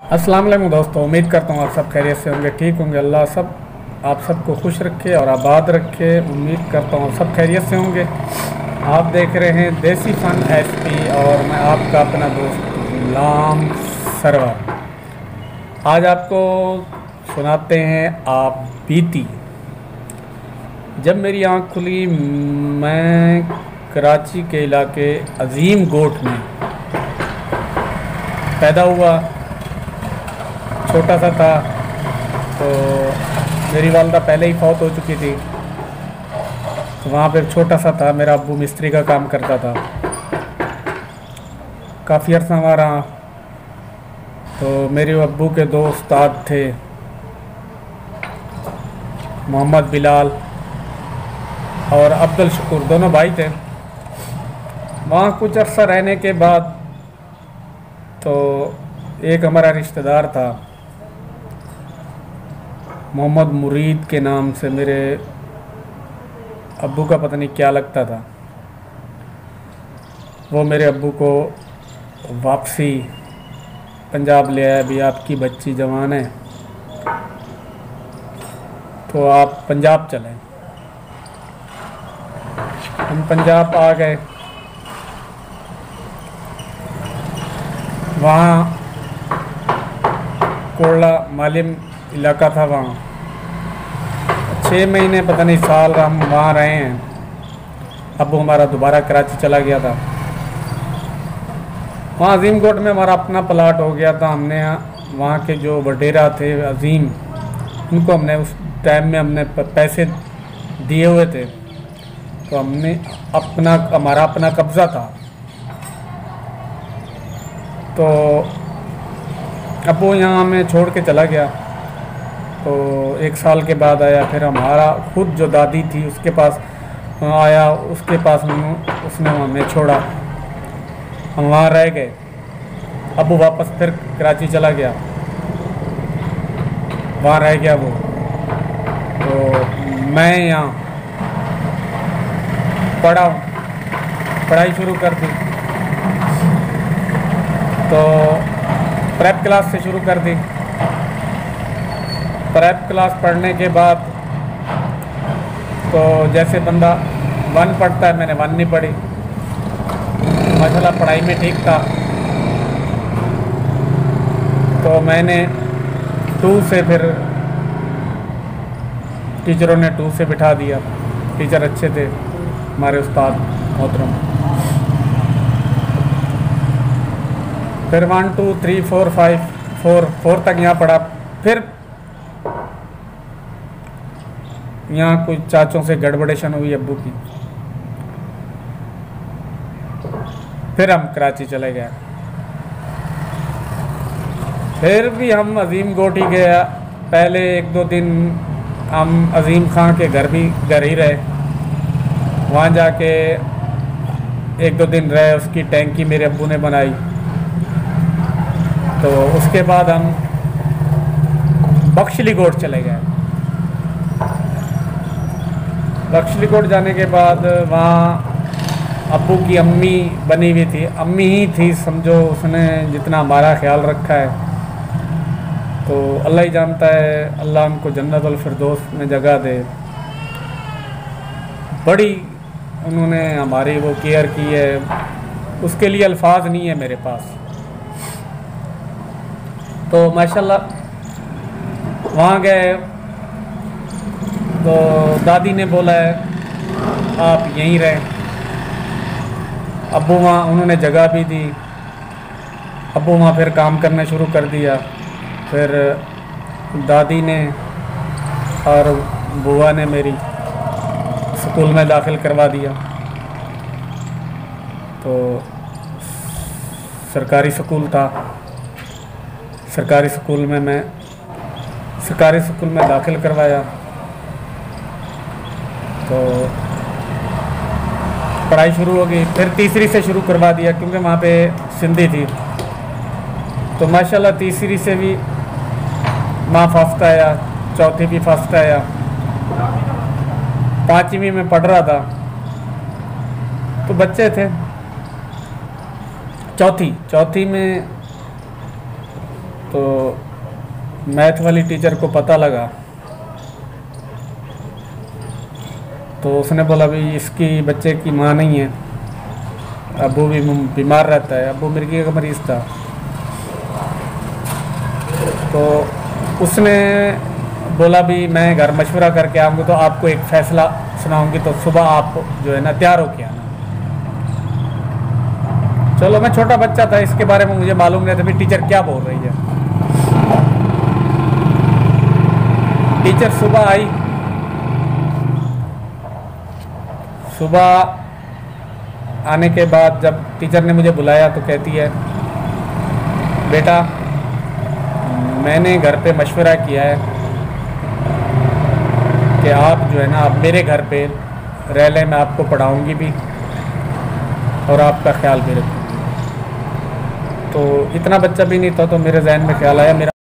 अस्सलाम वालेकुम दोस्तों, उम्मीद करता हूँ आप सब खैरियत से होंगे, ठीक होंगे। अल्लाह सब आप सबको खुश रखे और आबाद रखे। उम्मीद करता हूँ सब खैरियत से होंगे। आप देख रहे हैं देसी फन एचपी और मैं आपका अपना दोस्त गुलाम सरवर। आज आपको सुनाते हैं आप बीती। जब मेरी आँख खुली, मैं कराची के इलाके अजीम गोट में पैदा हुआ। छोटा सा था तो मेरी वालदा पहले ही फौत हो चुकी थी। तो वहाँ पे छोटा सा था, मेरा अब्बू मिस्त्री का काम करता था। काफ़ी अर्सा वहाँ रहा। तो मेरे अब्बू के दो उस्ताद थे, मोहम्मद बिलाल और अब्दुल शकूर, दोनों भाई थे। वहाँ कुछ अर्सा रहने के बाद तो एक हमारा रिश्तेदार था मोहम्मद मुरीद के नाम से, मेरे अब्बू का पता नहीं क्या लगता था। वो मेरे अब्बू को वापसी पंजाब ले आया। अभी आपकी बच्ची जवान है तो आप पंजाब चलें। हम पंजाब आ गए। वहाँ कोरला मालिम इलाका था, वहाँ 6 महीने पता नहीं साल हम वहाँ रहे हैं। अब वो हमारा दोबारा कराची चला गया था। वहाँ अजीम कोट में हमारा अपना प्लाट हो गया था। हमने वहाँ के जो वडेरा थे अजीम, उनको हमने उस टाइम में हमने पैसे दिए हुए थे, तो हमने हमारा अपना कब्ज़ा था। तो अब वो यहाँ हमें छोड़ के चला गया। तो 1 साल के बाद आया। फिर हमारा खुद जो दादी थी उसके पास आया, उसके पास उसने हमें छोड़ा। हम वहाँ रह गए। अब वो वापस फिर कराची चला गया, वहाँ रह गया वो। तो मैं यहाँ पढ़ाई शुरू कर दी। तो प्रेप क्लास से शुरू कर दी। प्रेप क्लास पढ़ने के बाद तो जैसे बंदा 1 पढ़ता है, मैंने 1 नहीं पढ़ी। माशाल्लाह पढ़ाई में ठीक था। तो मैंने 2 से, फिर टीचरों ने 2 से बिठा दिया। टीचर अच्छे थे हमारे उस्ताद मोहतरम। फिर 1 2 3 4 5 4 तक यहाँ पढ़ा। फिर यहाँ कुछ चाचों से गड़बड़ेशन हुई अब्बू की। फिर हम कराची चले गए। फिर भी हम अजीम गोट ही गया। पहले 1-2 दिन हम अजीम खां के घर ही रहे। वहाँ जाके 1-2 दिन रहे। उसकी टैंकी मेरे अब्बू ने बनाई। तो उसके बाद हम बख्शली कोट चले गए। बख्शली कोट जाने के बाद वहाँ अब्बू की अम्मी बनी हुई थी। अम्मी ही थी समझो, उसने जितना हमारा ख्याल रखा है तो अल्लाह ही जानता है। अल्लाह उनको जन्नतुल फिरदौस में जगह दे। बड़ी उन्होंने हमारी वो केयर की है, उसके लिए अल्फाज नहीं है मेरे पास। तो माशाल्लाह वहाँ गए तो दादी ने बोला है आप यहीं रहें। अब्बू वहाँ, उन्होंने जगह भी दी। अब्बू वहाँ फिर काम करना शुरू कर दिया। फिर दादी ने और बुआ ने मेरी स्कूल में दाखिल करवा दिया। तो सरकारी स्कूल था। सरकारी स्कूल में दाखिल करवाया। तो पढ़ाई शुरू हो गई। फिर तीसरी से शुरू करवा दिया क्योंकि वहाँ पे सिंधी थी। तो माशाल्लाह तीसरी से भी वहाँ फर्स्ट आया, चौथी भी फर्स्ट आया। 5वीं में पढ़ रहा था तो बच्चे थे। चौथी में तो मैथ वाली टीचर को पता लगा, तो उसने बोला भाई इसकी बच्चे की माँ नहीं है, अब्बू भी बीमार रहता है, अब्बू मिर्गी का मरीज़ था। तो उसने बोला भी मैं घर मशवरा करके आऊँगी तो आपको एक फ़ैसला सुनाऊंगी, तो सुबह आप जो है ना तैयार होके आना। चलो, मैं छोटा बच्चा था, इसके बारे में मुझे मालूम नहीं था भी टीचर क्या बोल रही है। टीचर सुबह आई, सुबह आने के बाद जब टीचर ने मुझे बुलाया तो कहती है, बेटा मैंने घर पे मशवरा किया है कि आप जो है ना आप मेरे घर पे रह लें, मैं आपको पढ़ाऊँगी भी और आपका ख्याल भी रखूँगी। तो इतना बच्चा भी नहीं था, तो मेरे जहन में ख्याल आया मेरा